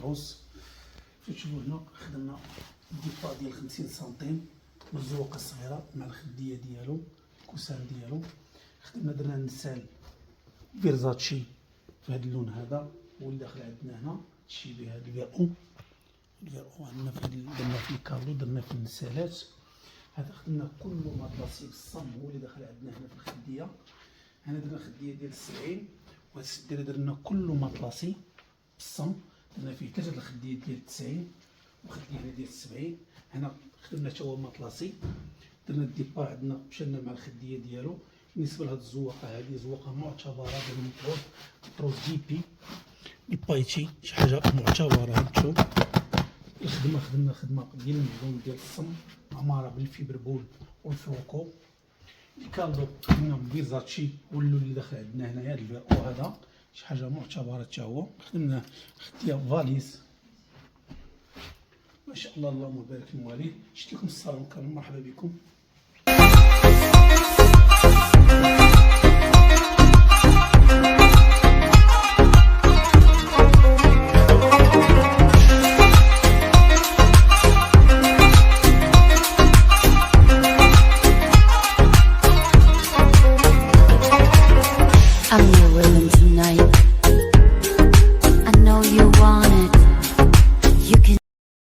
العروس. تشوفوا هنا خدمنا الديبا ديال 50 سنتيم والزوقه الصغيره مع الخديه ديالو الكوسان ديالو. خدمنا درنا نسال فيرزاتشي في هذا اللون هذا، هو اللي داخل عندنا هنا تشي به هذا الفيرو عندنا في درنا في الكارلو، درنا في النسالات. هذا خدمنا كله مطلاسي بالصم، هو اللي داخل عندنا هنا في الخديه. هنا درنا خديه ديال 70، وهذا السدير درنا كله مطلاسي بالصم، درنا فيه 3 الخديات ديال 90 وخديه هنا ديال 70. هنا خدمنا حتى هو مطلاسي، درنا الديبار عندنا مشينا مع الخديه ديالو. بالنسبه لهاد الزواقه هذه زواقه معتبره ديال المطروز دي بي البايتشي، شي حاجه معتبره. هاد شوف الخدمه خدمنا خدمه ديال المعجون ديال الصم عماره بالفيبربول والفروكو. الكالدو خدمنا بفيرزاتشي واللون اللي داخل عندنا هنايا هاد الفيرو هذا شي حاجه معتبره حتى هو. خدمنا خديه فاليز ما شاء الله اللهم بارك المواليد. شفت لكم الصالون كامل، مرحبا بكم.